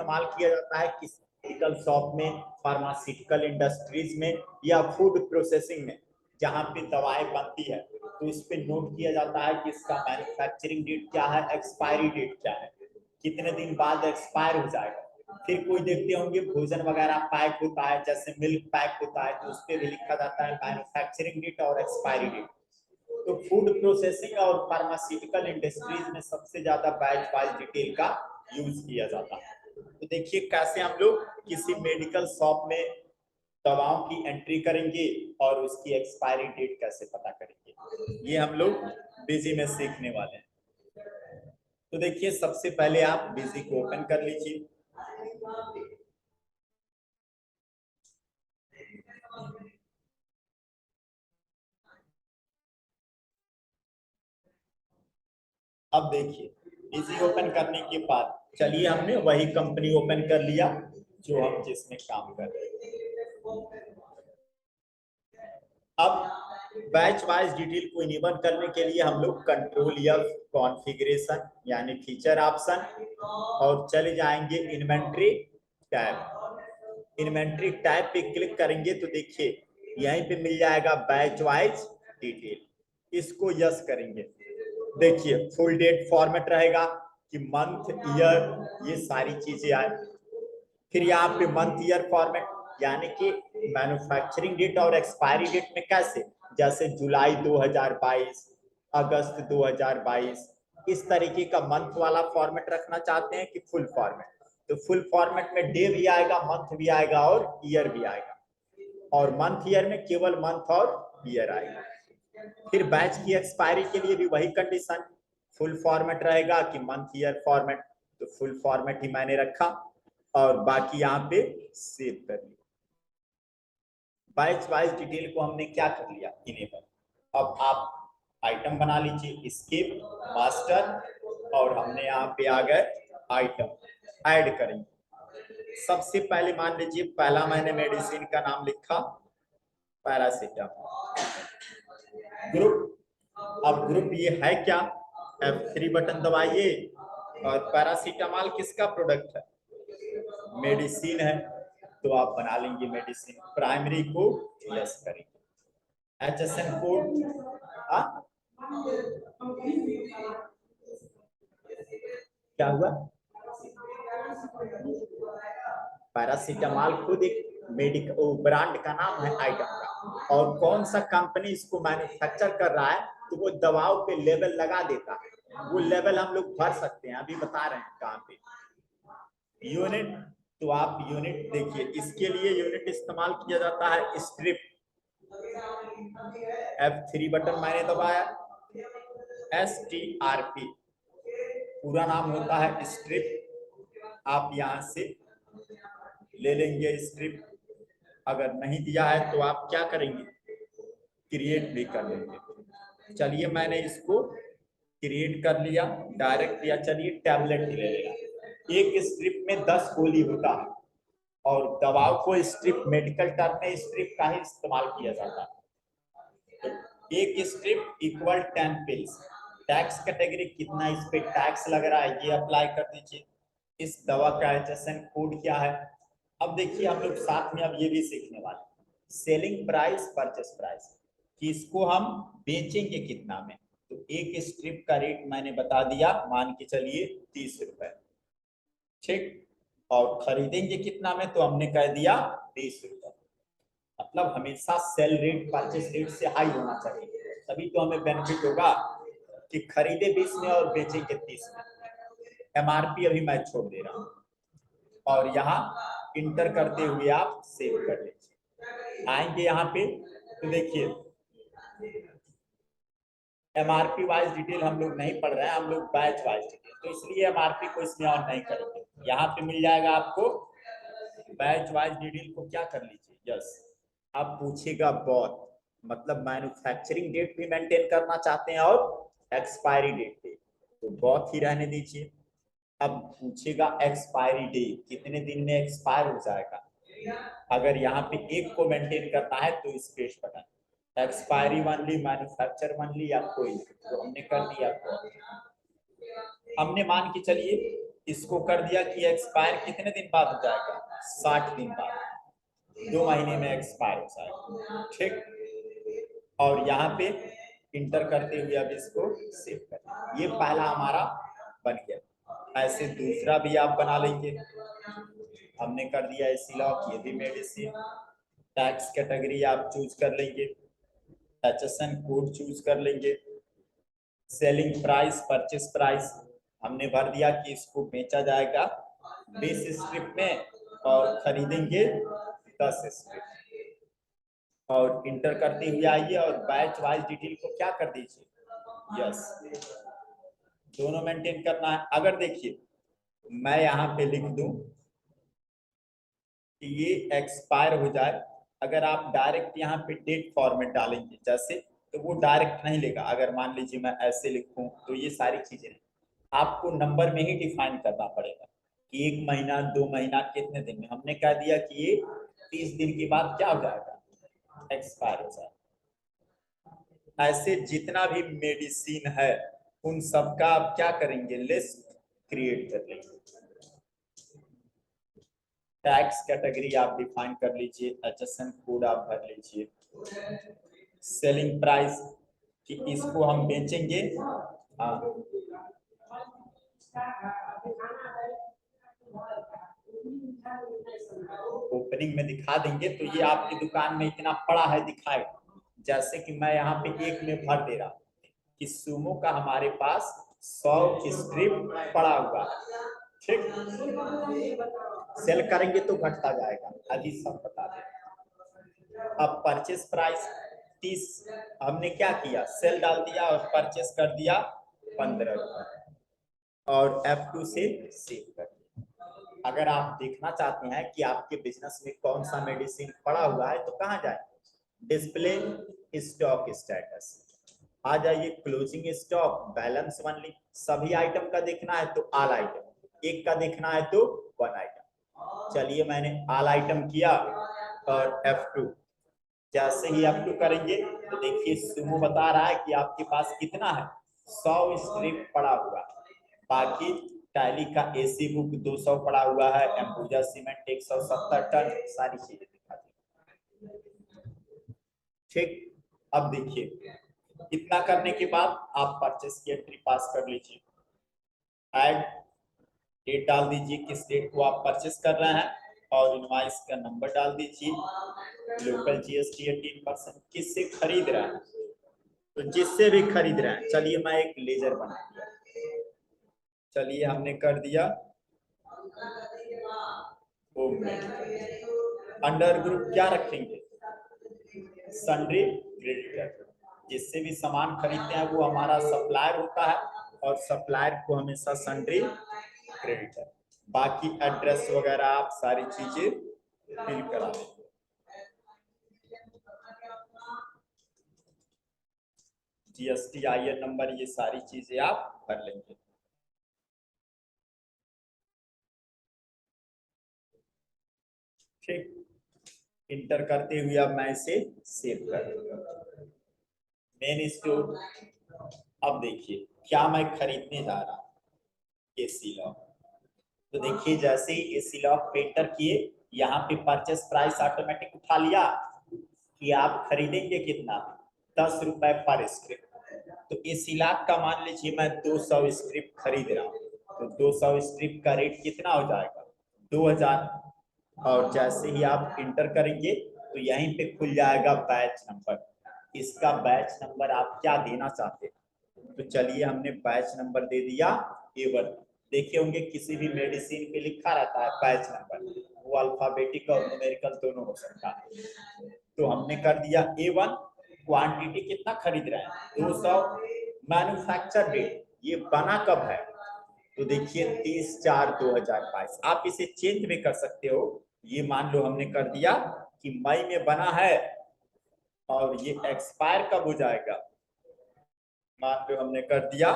इस्तेमाल किया जाता है किस मेडिकल शॉप में, फार्मास्यूटिकल इंडस्ट्रीज में या फूड प्रोसेसिंग में, जहाँ पे दवाएं बनती है तो इस पे नोट किया जाता है कि इसका मैन्युफैक्चरिंग डेट क्या है, एक्सपायरी डेट क्या है, कितने दिन बाद एक्सपायर हो जाएगा। फिर कोई देखते होंगे भोजन वगैरह पैक होता है, जैसे मिल्क पैक होता है, तो उस पर भी लिखा जाता है मैन्युफैक्चरिंग डेट और एक्सपायरी डेट। तो फूड प्रोसेसिंग और फार्मास्यूटिकल इंडस्ट्रीज में सबसे ज्यादा बैच वाइज डिटेल का यूज किया जाता है। तो देखिए कैसे हम लोग किसी मेडिकल शॉप में दवाओं की एंट्री करेंगे और उसकी एक्सपायरी डेट कैसे पता करेंगे, ये हम लोग बिजी में सीखने वाले हैं। तो देखिए सबसे पहले आप बिजी को ओपन कर लीजिए। अब देखिए इजी ओपन करने के बाद चलिए हमने वही कंपनी ओपन कर लिया जो हम जिसमें काम कर रहे हैं। अब बैच वाइज डिटेल को इनेबल करने के लिए हम लोग कंट्रोल या कॉन्फ़िगरेशन यानी फीचर ऑप्शन और चले जाएंगे इन्वेंट्री टैब। इन्वेंट्री टैब पे क्लिक करेंगे तो देखिए यहीं पे मिल जाएगा बैच वाइज डिटेल, इसको यस करेंगे। देखिए फुल डेट फॉर्मेट रहेगा कि मंथ ईयर ये सारी चीजें आए। फिर यहाँ पे मंथ ईयर फॉर्मेट यानी कि मैन्युफैक्चरिंग डेट और एक्सपायरी डेट में कैसे, जैसे जुलाई 2022, अगस्त 2022, इस तरीके का मंथ वाला फॉर्मेट रखना चाहते हैं कि फुल फॉर्मेट, तो फुल फॉर्मेट में डे भी आएगा, मंथ भी आएगा और ईयर भी आएगा, और मंथ ईयर में केवल मंथ और ईयर आएगा। फिर बैच की एक्सपायरी के लिए भी वही कंडीशन, फुल फॉर्मेट रहेगा कि मंथ ईयर फॉर्मेट, तो फुल फॉर्मेट ही मैंने रखा और बाकी यहाँ पे सेव कर लिया। बैच वाइज डिटेल को हमने क्या कर लिया, इनेबल। अब आप आइटम बना लीजिए, स्किप मास्टर, और हमने यहाँ पे आ गए आइटम ऐड करेंगे। सबसे पहले मान लीजिए पहला मैंने मेडिसिन का नाम लिखा पैरासीटामोल। ग्रुप, अब ग्रुप ये है क्या, F3 बटन दबाइए, और पैरासीटामोल किसका प्रोडक्ट है, मेडिसिन है, तो आप बना लेंगे मेडिसिन। प्राइमरी को यस करेंगे। HSN कोड क्या हुआ, पैरासीटामोल खुद एक मेडिकल ब्रांड का नाम है आइटम का, और कौन सा कंपनी इसको मैन्युफैक्चर कर रहा है तो वो दवाओं पे लेबल लगा देता है, वो लेबल हम लोग भर सकते हैं, अभी बता रहे हैं कहाँ पे। यूनिट, तो आप यूनिट देखिए, इसके लिए यूनिट इस्तेमाल किया जाता है स्ट्रिप। F3 बटन मैंने दबाया, STRP पूरा नाम होता है स्ट्रिप, आप यहां से ले लेंगे स्ट्रिप। अगर नहीं दिया है तो आप क्या करेंगे, क्रिएट भी कर लेंगे। चलिए मैंने इसको क्रिएट कर लिया, डायरेक्ट दिया। चलिए टैबलेट ले लेगा, एक स्ट्रिप में 10 गोली होता है, और दवाओं को स्ट्रिप मेडिकल टर्म में स्ट्रिप का ही इस्तेमाल किया जाता है। तो एक strip equal 10 pills. Tax category कितना इस पे टैक्स लग रहा है ये अप्लाई कर दीजिए। इस दवा का HSN कोड क्या है। अब देखिए हम लोग साथ में अब ये भी सीखने वाले, सेलिंग प्राइस, परचेस प्राइस, कि इसको हम बेचेंगे कितना में। तो एक स्ट्रिप का रेट मैंने बता दिया, मान के चलिए 30 रुपए, ठीक, और खरीदेंगे कितना में, तो हमने कह दिया 20 रुपए। मतलब हमेशा सेल रेट परचेस रेट से हाई होना चाहिए, तभी तो हमें बेनिफिट होगा कि खरीदे 20 में और बेचेंगे 30 में। MRP अभी मैं छोड़ दे रहा हूँ, और यहाँ इंटर करते हुए आप सेव कर लीजिए। आएंगे यहाँ पे तो देखिए MRP वाइज डिटेल हम लोग नहीं पढ़ रहे हैं, हम लोग बैच वाइज डिटेल, तो इसलिए MRP को इसमें ऑन नहीं करेंगे। यहाँ पे मिल जाएगा आपको बैच वाइज डिटेल को क्या कर लीजिए यस। अब पूछेगा बॉथ, मतलब मैन्युफैक्चरिंग डेट भी मेंटेन करना चाहते हैं और एक्सपायरी डेट भी, तो बॉथ ही रहने दीजिए। अब पूछेगा एक्सपायरी डेट कितने दिन में एक्सपायर हो जाएगा, अगर यहाँ पे एक को मेंटेन करना है तो space button, expiry only, manufacture only या कोई, तो हमने कर दिया। हमने मान के चलिए इसको कर दिया कि एक्सपायर कितने दिन बाद हो जाएगा, 60 दिन बाद, 2 महीने में एक्सपायर हो जाएगा। ठीक, और यहाँ पे इंटर करते हुए अब इसको सेव कर, ये पहला हमारा बन गया। ऐसे दूसरा भी आप बना लेंगे। हमने कर दिया एसी लॉक, ये भी मेडिसिन। टैक्स कैटेगरी आप चूज कर लेंगे, एचएसएन कोड चूज कर लेंगे। सेलिंग प्राइस, परचेस प्राइस हमने भर दिया कि इसको बेचा जाएगा 20 स्ट्रिप में और खरीदेंगे 10 स्ट्रिप। और इंटर करते हुए आइए और बैच वाइज डिटेल को क्या कर दीजिए, यस, दोनों मेंटेन करना है। अगर देखिए मैं यहाँ पे लिख दूं कि ये एक्सपायर हो जाए, अगर आप डायरेक्ट यहाँ पे डेट फॉर्मेट डालेंगे जैसे, तो वो डायरेक्ट नहीं लेगा। अगर मान लीजिए मैं ऐसे लिखूं तो ये सारी चीजें आपको नंबर में ही डिफाइन करना पड़ेगा कि 1 महीना 2 महीना कितने दिन में। हमने कह दिया कि ये 30 दिन के बाद क्या हो जाएगा, एक्सपायर हो जाएगा। ऐसे जितना भी मेडिसिन है उन सबका आप क्या करेंगे, लिस्ट क्रिएट कर लेंगे। टैक्स कैटेगरी आप डिफाइन कर लीजिए, एचएसएन कोड आप भर लीजिए। सेलिंग प्राइस कि इसको हम बेचेंगे, हाँ, ओपनिंग में दिखा देंगे तो ये आपकी दुकान में इतना पड़ा है दिखाएगा। जैसे कि मैं यहाँ पे एक में भर दे रहा हूँ कि सुमो का हमारे पास 100 स्ट्रिप पड़ा हुआ है। ठीक, सेल करेंगे तो घटता जाएगा, अभी सब बता दें। अब परचेस प्राइस 30 हमने क्या किया, सेल डाल दिया और परचेस कर दिया 15 रुपए और F2 से सेव कर दिया। अगर आप देखना चाहते हैं कि आपके बिजनेस में कौन सा मेडिसिन पड़ा हुआ है तो कहाँ जाए, डिस्प्ले स्टॉक स्टेटस, आ जाइए क्लोजिंग स्टॉक, बैलेंस ओनली। सभी आइटम का देखना है तो ऑल आइटम, एक का देखना है तो 1 आइटम। चलिए मैंने ऑल आइटम किया और F2, जैसे ही F2 करेंगे तो देखिए सुमो बता रहा है कि आपके पास कितना है, 100 स्ट्रिप पड़ा हुआ है। बाकी टैली का एसी बुक 200 पड़ा हुआ है, एम्बुजा सीमेंट 170 टन, सारी चीजें दिखा दी। ठीक, अब देखिए इतना करने के बाद आप परचेस की एंट्री पास कर लीजिए। ऐड डेट डाल दीजिए, किस डेट को आप परचेस कर रहे हैं और इनवॉइस का नंबर डाल दीजिए। लोकल जीएसटी 18%, किससे खरीद रहे हैं तो जिससे भी खरीद रहे हैं। चलिए मैं एक लेजर बना दिया, चलिए हमने कर दिया होम मेड। अंडर ग्रुप क्या रखेंगे, सन्ड्री क्रेडिटर। जिससे भी सामान खरीदते हैं वो हमारा सप्लायर होता है और सप्लायर को हमेशा सन्ड्री क्रेडिटर। बाकी एड्रेस वगैरह आप सारी चीजें फिल करा देंगे। जीएसटी आईएन नंबर, ये सारी चीजें आप भर लेंगे। ठीक, इंटर करते हुए अब मैं इसे सेव कर दूंगा। मेन स्टोर, अब देखिए क्या मैं खरीदने जा रहा हूँ, एसी लॉक। तो देखिए जैसे ही एसी लॉक पे एंटर किए, यहाँ पे परचेस प्राइस ऑटोमेटिक उठा लिया कि आप खरीदेंगे कितना, 10 रुपए पर स्ट्रिप। तो एसी लॉक का मान लीजिए मैं 200 स्ट्रिप खरीद रहा हूँ, तो 200 स्ट्रिप का रेट कितना हो जाएगा, 2000। और जैसे ही आप इंटर करेंगे तो यहीं पे खुल जाएगा बैच नंबर। इसका बैच नंबर आप क्या देना चाहते हैं, तो चलिए हमने बैच नंबर दे दिया A1। देखे होंगे किसी भी मेडिसिन पे लिखा रहता है बैच नंबर, वो अल्फाबेटिक और न्यूमेरिकल दोनों हो सकता है। तो हमने कर दिया A1। क्वांटिटी कितना खरीद रहे हैं, 200। मैन्युफैक्चर डेट, ये बना कब है, तो देखिए 30/4/2022। आप इसे चेंज भी कर सकते हो। ये मान लो हमने कर दिया कि मई में बना है और ये एक्सपायर कब हो जाएगा, मान लो हमने कर दिया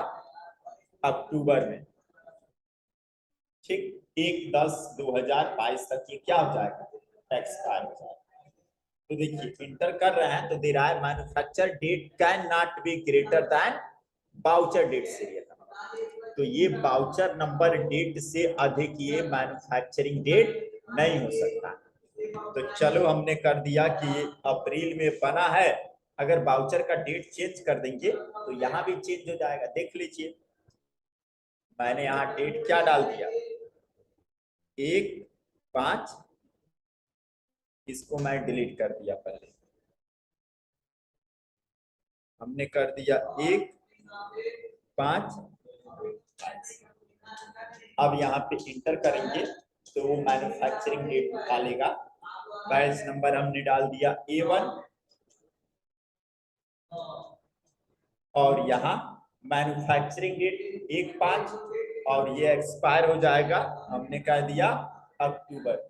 अक्टूबर में। ठीक, 1/10/2022 तक ये क्या हो जाएगा, एक्सपायर हो जाएगा। तो देखिए इंटर कर रहे हैं तो दे रहा है manufacture date can not be greater than voucher date serial number. तो ये वाउचर नंबर डेट से अधिक ये मैन्युफैक्चरिंग डेट नहीं हो सकता। तो चलो हमने कर दिया कि ये अप्रैल में बना है। अगर वाउचर का डेट चेंज कर देंगे तो यहाँ भी चेंज हो जाएगा। देख लीजिए मैंने यहाँ डेट क्या डाल दिया, 1/5, इसको मैं डिलीट कर दिया। पहले हमने कर दिया 1/5। अब यहाँ पे इंटर करेंगे तो वो मैन्युफैक्चरिंग डेट निकालेगा। बैच नंबर हमने डाल दिया A1 और यहाँ मैन्युफैक्चरिंग डेट 1/5 और ये एक्सपायर हो जाएगा, हमने कह दिया अक्टूबर,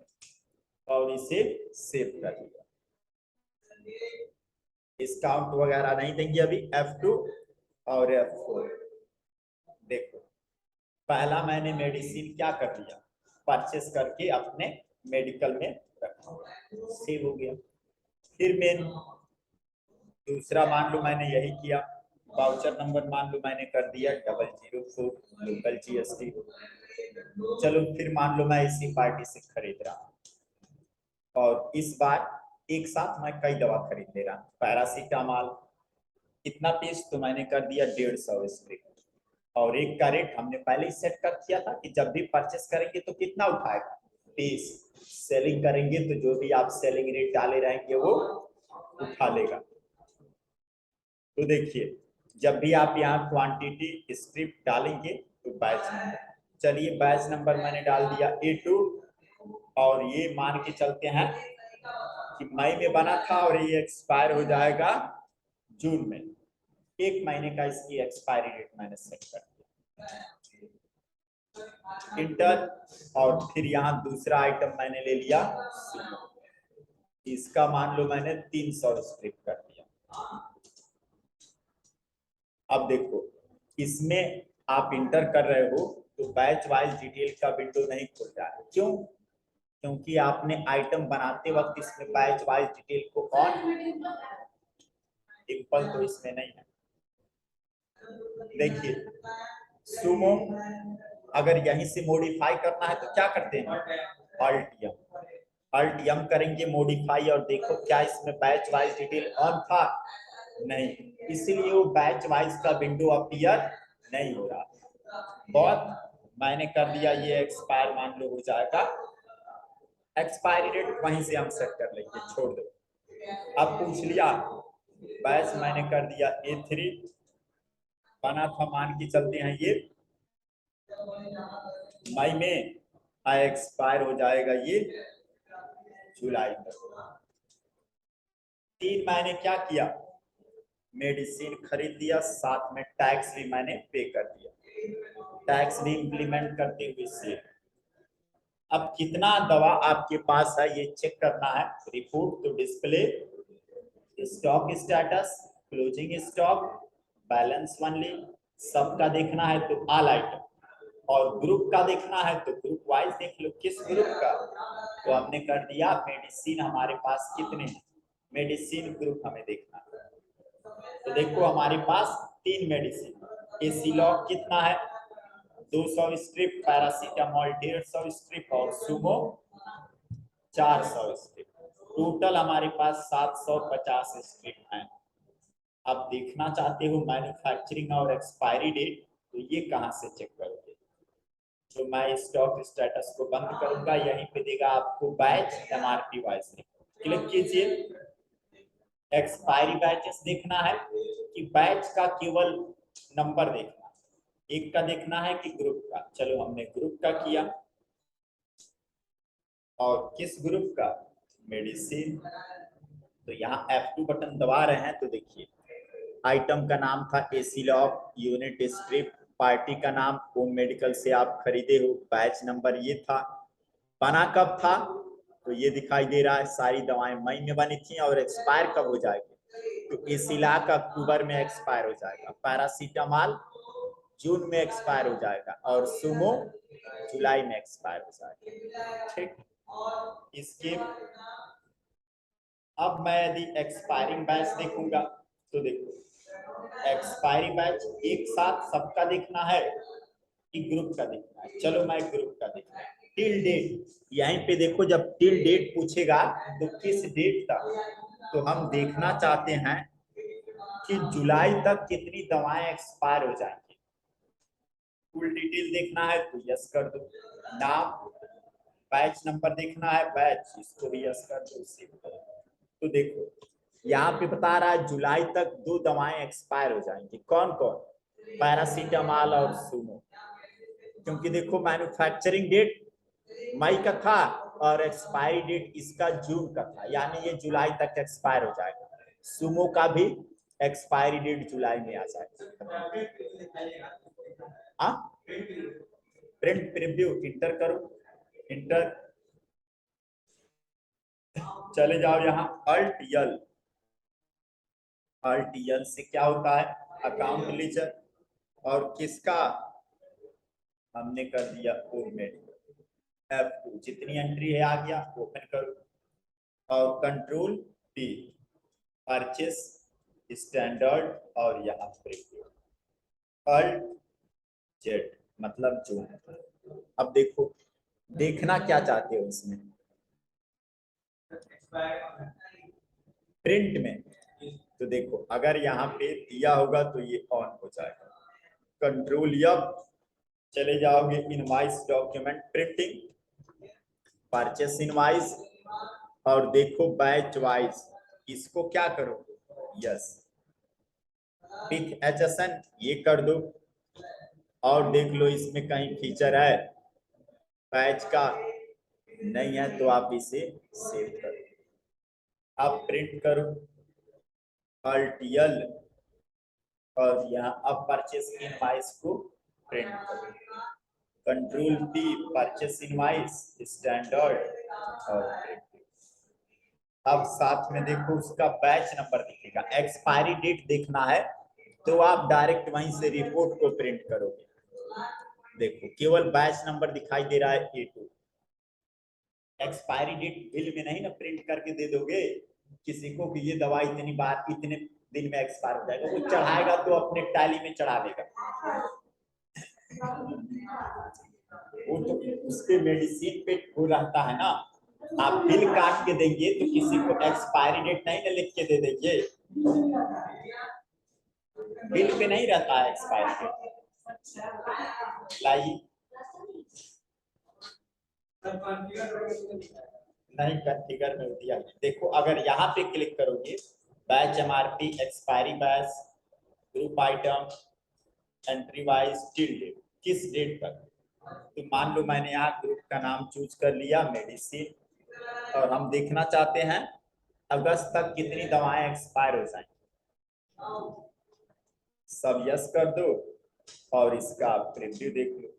और इसे सेव कर दिया। डिस्काउंट वगैरह नहीं देंगे अभी। F2 और F4 देखो, पहला मैंने मेडिसिन क्या कर दिया, परचेस करके अपने मेडिकल में रखा, सेव हो गया। फिर मैं दूसरा मान लो मैंने यही किया, वाउचर नंबर मान लो मैंने कर दिया 004 लोकल GST। चलो फिर मान लो मैं इसी पार्टी से खरीद रहा हूँ और इस बार एक साथ मैं कई दवा खरीद ले रहा हूँ। पैरासीटामॉल कितना पीस, तो मैंने कर दिया 150 स्ट्रिप, और एक का रेट हमने पहले ही सेट कर दिया था कि जब भी परचेस करेंगे तो कितना उठाएगा, 30। सेलिंग करेंगे तो जो भी आप सेलिंग रेट डाले रहेंगे वो उठा लेगा। तो देखिए जब भी आप यहाँ क्वांटिटी स्ट्रिप डालेंगे तो बैच नंबर, चलिए बैच नंबर मैंने डाल दिया A2 और ये मान के चलते हैं कि मई में बना था और ये एक्सपायर हो जाएगा जून में। 1 महीने का इसकी एक्सपायरी डेट मैंने सेट कर दिया, इंटर। और फिर यहाँ दूसरा आइटम मैंने ले लिया, इसका मान लो मैंने 300 स्ट्रिप कर दिया। अब देखो इसमें आप इंटर कर रहे हो तो बैच वाइज डिटेल का विंडो नहीं खुल रहा है, क्यों? क्योंकि आपने आइटम बनाते वक्त इसमें बैच वाइज डिटेल को ऑन, डिम्पल तो इसमें नहीं है। देखिए सुमो अगर यहीं से मॉडिफाई करना है तो क्या करते हैं, अल्ट एम करेंगे मॉडिफाई, और देखो क्या इसमें बैच वाइज डिटेल ऑन था, नहीं, इसलिए वो बैच वाइज का विंडो अपीयर नहीं हो रहा। बहुत मैंने कर दिया, ये एक्सपायर मान लो हो जाएगा, एक्सपायरी डेट वहीं से हम सेट कर लेंगे, छोड़ दो। अब पूछ लिया बैच मैंने कर दिया A3 बना था, मान के चलते हैं ये मई में, एक्सपायर हो जाएगा ये जुलाई में। 3 मैंने क्या किया, मेडिसिन खरीद लिया, साथ में टैक्स भी मैंने पे कर दिया, टैक्स भी इंप्लीमेंट करते हुए से। अब कितना दवा आपके पास है ये चेक करना है, रिपोर्ट तो display, stock status, closing stock, balance only, सबका देखना है तो ऑल आइटम, और ग्रुप का देखना है तो ग्रुप वाइज देख लो किस ग्रुप का। तो हमने कर दिया मेडिसिन, हमारे पास कितने हैं, मेडिसिन ग्रुप हमें देखना है। तो देखो हमारे पास 3 मेडिसिन, एसिलॉक कितना है 200 स्ट्रिप, पैरासीटामोल 150 स्ट्रिप और सुमो 400 स्ट्रिप, टोटल हमारे पास 750 स्ट्रिप हैं। आप देखना चाहते हो मैन्युफैक्चरिंग और एक्सपायरी डेट, तो ये कहाँ से चेक करोगे, तो मैं स्टॉक स्टेटस को बंद करूंगा, यहीं पे देगा आपको बैच MRP वाइज, क्लिक कीजिए। एक्सपायरी बैचेस देखना है कि बैच का केवल नंबर देखना, एक का देखना है कि ग्रुप का, चलो हमने ग्रुप का किया, और किस ग्रुप का, मेडिसिन। तो यहाँ F2 बटन दबा रहे हैं तो देखिए आइटम का नाम था एसिलॉक यूनिट स्ट्रिप, पार्टी का नाम होम मेडिकल से आप खरीदे हो, बैच नंबर ये था, बना कब था तो ये दिखाई दे रहा है, सारी दवाएं मई में बनी थी, और एक्सपायर कब हो जाएगी, तो एसिलॉक अक्टूबर में एक्सपायर हो जाएगा, पैरासीटामॉल जून में एक्सपायर हो जाएगा, और सुमो जुलाई में एक्सपायर हो जाएगा, ठीक। इसके अब मैं यदि एक्सपायरिंग बैच देखूंगा तो देखो एक्सपायरी बैच एक साथ सबका देखना है ग्रुप का देखना है। चलो मैं ग्रुप का देखना है। टिल डेट, यहीं पे देखो, जब टिल डेट पूछेगा तो किस डेट तक, तो हम देखना चाहते हैं कि जुलाई तक कितनी दवाएं एक्सपायर हो जाएंगी। फुल डिटेल देखना है तो यस कर दो। नाम, बैच नंबर देखना है, बैच, इसको भी यस कर दो, सेव कर दो। तो देखो यहाँ पे बता रहा है जुलाई तक 2 दवाएं एक्सपायर हो जाएंगी। कौन कौन? पैरासीटामोल और सुमो। क्योंकि देखो मैन्युफैक्चरिंग डेट मई का था और एक्सपायरी डेट इसका जून का था, यानी ये जुलाई तक एक्सपायर हो जाएगा। सुमो का भी एक्सपायरी डेट जुलाई में आ जाएगा। हाँ, प्रिंट प्रीव्यू इंटर करो, इंटर। चले जाओ यहाँ अल्ट यल, अल्ट यल से क्या होता है? Account ledger. और किसका हमने कर दिया? मेडिकल। F2 जितनी एंट्री है आ गया, ओपन करो और कंट्रोल P, परचेस, स्टैंडर्ड और यहाँ प्रीव्यू, अल्ट जेड मतलब जून। अब देखो देखना क्या चाहते हो इसमें, प्रिंट में। तो देखो अगर यहाँ पे दिया होगा तो ये ऑन हो जाएगा। कंट्रोल F, चले जाओगे invoice document printing, purchase invoice, और देखो बैच वाइज, इसको क्या करो? यस। पिक HSN ये कर दो, और देख लो इसमें कहीं फीचर है बैच का, नहीं है तो आप इसे सेव करो। अब प्रिंट करो अल्ट यल, और यहाँ अब परचेस इनवाइस को प्रिंट करो, control P, purchase invoice, standard और प्रिंट। अब साथ में देखो उसका बैच नंबर दिखेगा। एक्सपायरी डेट देखना है तो आप डायरेक्ट वहीं से रिपोर्ट को प्रिंट करोगे। देखो केवल बैच नंबर दिखाई दे रहा है A2। एक्सपायरी डेट बिल में नहीं ना प्रिंट करके दे दोगे किसी को कि ये दवा इतनी बार इतने दिन में एक्सपायर हो जाएगा। वो चढ़ाएगा तो अपने टैली में चढ़ा देगा, वो तो उसके मेडिसिन पे वो रहता है ना। आप बिल काट के देंगे तो किसी को एक्सपायरी डेट नहीं ना लिख के दे देंगे, बिल पे नहीं रहता है एक्सपायरी डेट। लाइए नहीं, कॉन्फ़िगर में दिया। देखो अगर यहाँ पे क्लिक करोगे, batch MRP, expiry batch, group item, entry wise, till date, किस डेट तक। तो मान लो मैंने यहाँ ग्रुप का नाम चूज कर लिया मेडिसिन, और हम देखना चाहते हैं अगस्त तक कितनी दवाएं एक्सपायर हो जाएंगी। सब यस कर दो और इसका प्रीव्यू देख लो,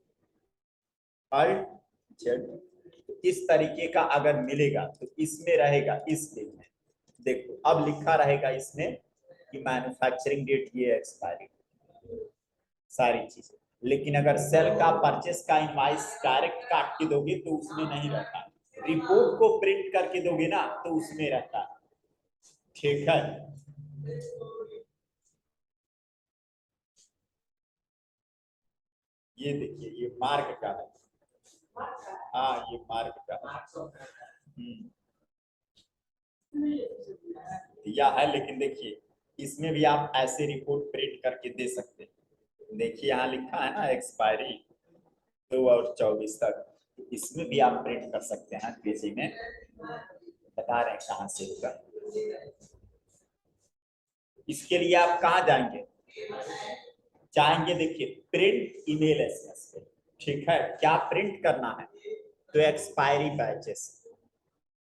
अल्ट जेड। इस तरीके का अगर मिलेगा तो इसमें रहेगा इस दिन में। देखो अब लिखा रहेगा इसमें कि मैन्युफैक्चरिंग डेट ये एक्सपायरी, सारी चीजें। लेकिन अगर सेल का परचेस का इनवाइस डायरेक्ट काट के दोगे तो उसमें नहीं रहता, रिपोर्ट को प्रिंट करके दोगे ना तो उसमें रहता है। ठीक है, ये देखिए ये मार्क का है। हाँ ये मार्क का दिया है, लेकिन देखिए इसमें भी आप ऐसे रिपोर्ट प्रिंट करके दे सकते हैं। देखिए यहाँ लिखा है ना एक्सपायरी 2 और 24 तक, तो इसमें भी आप प्रिंट कर सकते हैं। पेजी में बता रहे हैं कहाँ से होगा। इसके लिए आप कहाँ जाएंगे? चाहेंगे देखिए प्रिंट ईमेल एसएमएस पे। ठीक है, क्या प्रिंट करना है? तो एक्सपायरी बैचेस,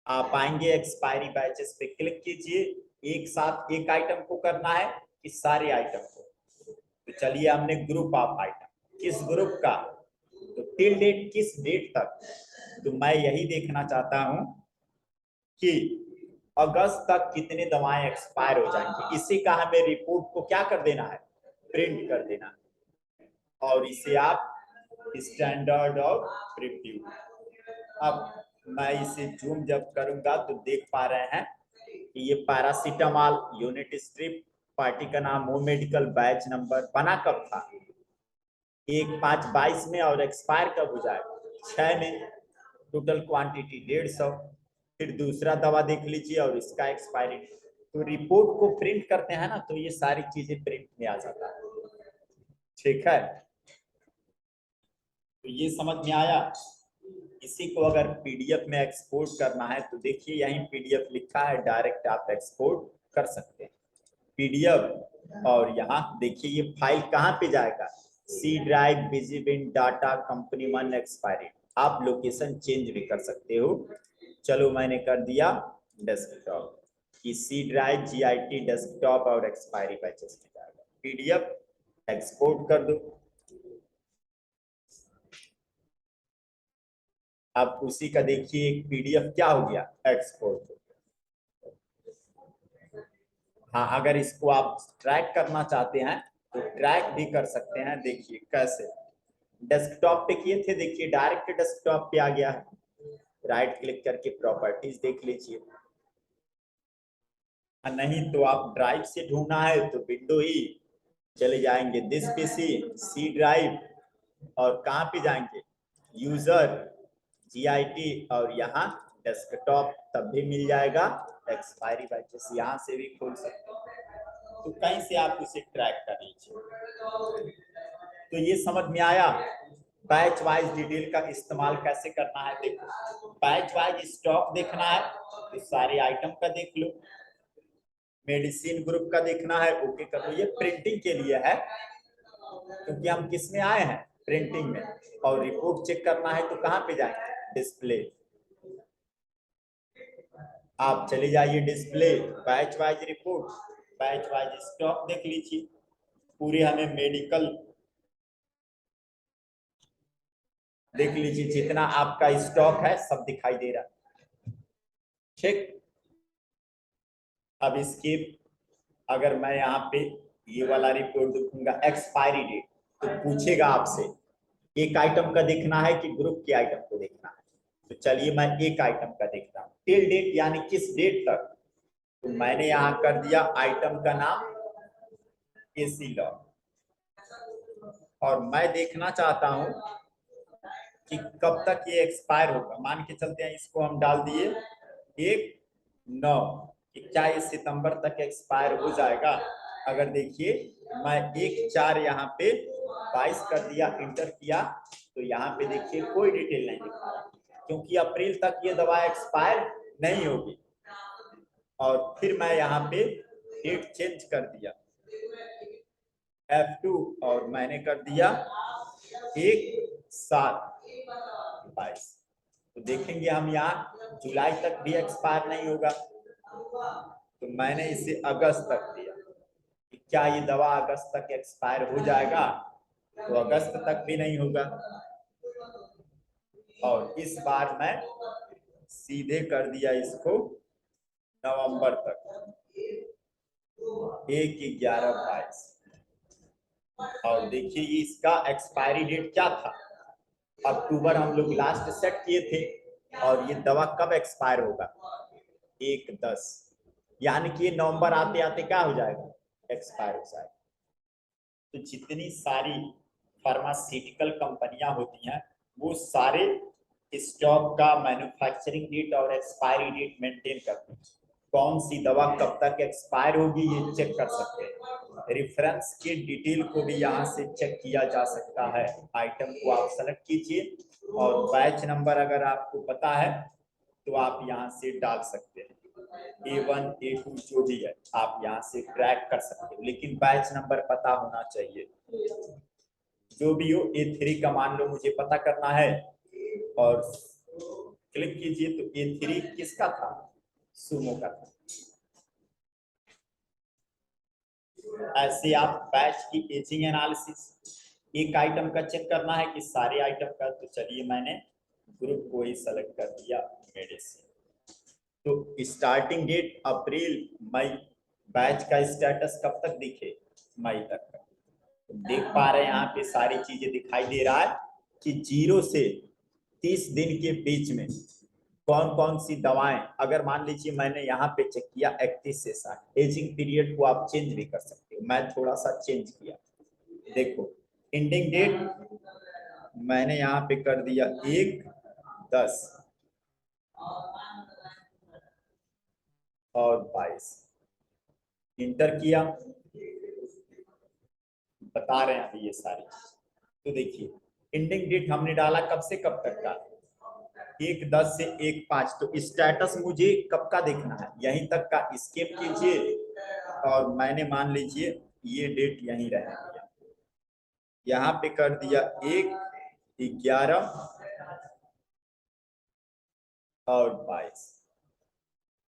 आप आएंगे एक्सपायरी बैचेस पे क्लिक कीजिए। एक साथ एक आइटम को करना है कि सारे आइटम को? तो चलिए हमने ग्रुप ऑफ आइटम, किस ग्रुप का? तो टिल डेट किस डेट तक? तो मैं यही देखना चाहता हूं कि अगस्त तक कितने दवाएं एक्सपायर हो जाएंगी। इसी का हमें रिपोर्ट को क्या कर देना है? प्रिंट कर देना है, और इसे आप स्टैंडर्ड और प्रीव्यू। अब मैं इसे जूम जब करूंगा तो देख पा रहे हैं कि ये पैरासीटामोल यूनिट स्ट्रिप, पार्टी का नाम वो मेडिकल, बैच नंबर बना कब था? 1/5/22 में और एक्सपायर कब हो जाएगा 6 में। Total quantity 150। फिर दूसरा दवा देख लीजिए और इसका एक्सपायरी। तो रिपोर्ट को प्रिंट करते हैं ना, तो ये सारी चीजें प्रिंट में आ जाता है। ठीक है, तो ये समझ में आया। इसी को अगर पीडीएफ में एक्सपोर्ट करना है तो देखिए यहीं पीडीएफ लिखा है, डायरेक्ट आप एक्सपोर्ट कर सकते हैं पीडीएफ। और यहाँ देखिए ये फाइल कहाँ पे जाएगा, सी ड्राइव विजिबिन डाटा कंपनी 1 एक्सपायरी। आप लोकेशन चेंज भी कर सकते हो। चलो मैंने कर दिया डेस्कटॉप की सी ड्राइव GIT डेस्कटॉप और एक्सपायरी बैचेस में जाएगा। पीडीएफ एक्सपोर्ट कर दो। अब उसी का देखिए एक पीडीएफ क्या हो गया, एक्सपोर्ट। हाँ, अगर इसको आप ट्रैक करना चाहते हैं तो ट्रैक भी कर सकते हैं। देखिए कैसे, डेस्कटॉप पे किए थे, देखिए डायरेक्ट डेस्कटॉप पे आ गया है। राइट क्लिक करके प्रॉपर्टीज देख लीजिए। नहीं तो आप ड्राइव से ढूंढना है तो विंडो ही चले जाएंगे, दिस पीसी सी ड्राइव, और कहाँ पे जाएंगे, यूजर GIT, और यहाँ डेस्कटॉप तब भी मिल जाएगा। एक्सपायरी बैचेस यहाँ से भी खोल सकते हैं, तो कहीं से आप उसे ट्रैक कर लीजिए। तो ये समझ में आया बैच वाइज डिटेल का इस्तेमाल कैसे करना है। देखो बैच वाइज स्टॉक देखना है तो सारे आइटम का देख लो, मेडिसिन ग्रुप का देखना है, ओके कर लो। ये प्रिंटिंग के लिए है क्योंकि हम किस में आए हैं, प्रिंटिंग में। और रिपोर्ट चेक करना है तो कहाँ पे जाएंगे, डिस्प्ले। आप चले जाइए display, batch wise report, batch wise stock देख लीजिए। पूरे हमें मेडिकल देख लीजिए, जितना आपका स्टॉक है सब दिखाई दे रहा है। ठीक, अब इसके अगर मैं यहाँ पे ये वाला रिपोर्ट देखूंगा एक्सपायरी डेट, तो पूछेगा आपसे एक आइटम का देखना है कि ग्रुप के आइटम को देखना है। तो चलिए मैं एक आइटम का देखता हूँ, टिल डेट यानी किस डेट तक। तो मैंने यहाँ कर दिया आइटम का नाम AC लॉग, और मैं देखना चाहता हूँ कि कब तक ये एक्सपायर होगा। मान के चलते हैं इसको हम डाल दिए 1/9, कि क्या ये सितंबर तक एक्सपायर हो जाएगा। अगर देखिए मैं 1/4 यहाँ पे 22 कर दिया, इंटर किया, तो यहाँ पे देखिए कोई डिटेल नहीं दिखा रहा, क्योंकि अप्रैल तक ये दवा एक्सपायर नहीं होगी। और फिर मैं यहाँ पे डेट चेंज कर दिया F2, और मैंने कर दिया 1/7/22। तो देखेंगे हम यहाँ जुलाई तक भी एक्सपायर नहीं होगा, तो मैंने इसे अगस्त तक दिया कि क्या ये दवा अगस्त तक एक्सपायर हो जाएगा, तो अगस्त तक भी नहीं होगा। और इस बार मैं सीधे कर दिया इसको नवंबर तक, 1/11/22। और देखिए इसका एक्सपायरी डेट क्या था, अक्टूबर हम लोग लास्ट सेट किए थे, और ये दवा कब एक्सपायर होगा, 1/10, यानी कि ये नवंबर आते आते क्या हो जाएगा, एक्सपायर हो जाएगा। तो जितनी सारी फार्मास्यूटिकल कंपनियां होती हैं वो सारे स्टॉक का मैन्युफैक्चरिंग डेट और एक्सपायरी डेट मेंटेन करते हैं। कौन सी दवा कब तक एक्सपायर होगी ये चेक कर सकते हैं। रेफरेंस के डिटेल को भी यहाँ से चेक किया जा सकता है। आइटम को आप सेलेक्ट कीजिए, और बैच नंबर अगर आपको पता है तो आप यहाँ से डाल सकते हैं, A1 A2 जो भी है आप यहाँ से ट्रैक कर सकते हो, लेकिन बैच नंबर पता होना चाहिए। जो भी हो, A3 का मान लो मुझे पता करना है, और क्लिक कीजिए तो A3 किसका था, सुमो का था। ऐसे आप बैच की एजिंग एनालिसिस, एक आइटम का चेक करना है कि सारे आइटम का। तो चलिए मैंने ग्रुप को ही सेलेक्ट कर दिया, मेडिसिन। तो स्टार्टिंग डेट अप्रैल मई, बैच का स्टेटस कब तक दिखे, मई तक। तो देख पा रहे हैं यहाँ पे सारी चीजें दिखाई दे रहा है कि 0 से 30 दिन के बीच में कौन कौन सी दवाएं। अगर मान लीजिए मैंने यहाँ पे चेक किया 31 से 60, एजिंग पीरियड को आप चेंज भी कर सकते हो। मैं थोड़ा सा चेंज किया, देखो एंडिंग डेट मैंने यहाँ पे कर दिया 1/10 और 22, इंटर किया, बता रहे हैं अभी ये सारी चीज। तो देखिए एंडिंग डेट हमने डाला कब से कब तक का, 1/10 से 1/5, तो स्टेटस मुझे कब का देखना है, यहीं तक का स्किप कीजिए और मैंने मान लीजिए ये डेट यहीं रहने दिया, यहाँ पे कर दिया 1/11 और 22।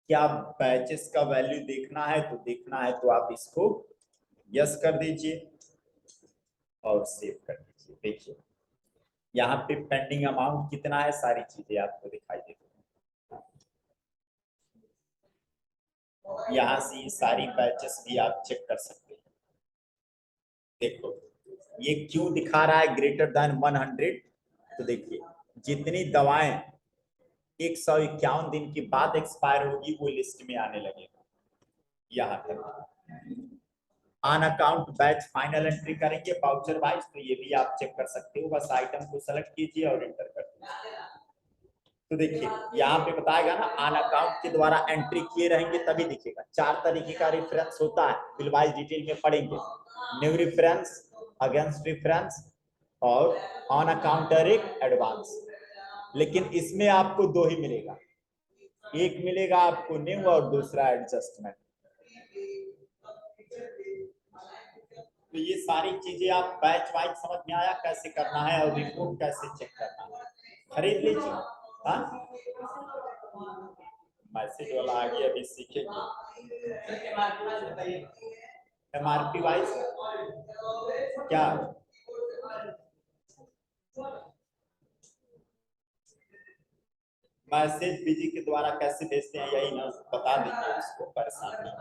क्या बैचेस का वैल्यू देखना है तो देखना है तो आप इसको यस कर दीजिए और सेव कर दीजिए। देखिए यहाँ पे पेंडिंग अमाउंट कितना है, सारी चीजें आपको दिखाई देती हैं। यहाँ से ये सारी बैचेस भी आप चेक कर सकते हैं। देखो ये क्यों दिखा रहा है ग्रेटर देन 100, तो देखिए जितनी दवाएं 151 दिन के बाद एक्सपायर होगी वो लिस्ट में आने लगेगा। यहाँ तक on account batch final entry करेंगे वाउचर वाइज, तो ये भी आप चेक कर सकते हो, बस आइटम को सेलेक्ट कीजिए और एंटर कर दीजिए। तो देखिए यहाँ पे बताएगा ना ऑन अकाउंट के द्वारा एंट्री किए रहेंगे तभी दिखेगा। 4 तरीके का रेफरेंस होता है, बिल वाइज डिटेल में पढ़ेंगे, न्यू रेफरेंस, अगेंस्ट रेफरेंस और ऑन अकाउंट डायरेक्ट एडवांस। लेकिन इसमें आपको दो ही मिलेगा, एक मिलेगा आपको न्यू और दूसरा एडजस्टमेंट। तो ये सारी चीजें आप बैच वाइज समझ में आया कैसे करना है और रिपोर्ट कैसे चेक करना है, खरीद लीजिए। हाँ मैसेज वाला आगे अभी सीखेंगे। एमआरपी वाइज क्या मैसेज बीजी के द्वारा कैसे भेजते हैं यही ना बता देंगे, उसको परेशान नहीं।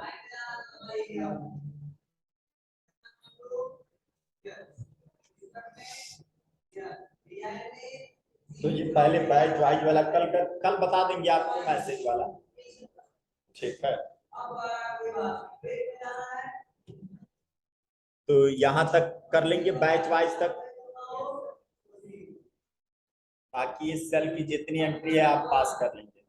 तो ये पहले बैच वाइज वाला कल बता देंगे आपको मैसेज वाला, ठीक है। तो यहाँ तक कर लेंगे बैच वाइज तक, बाकी इस सेल की जितनी एंट्री है आप पास कर लेंगे।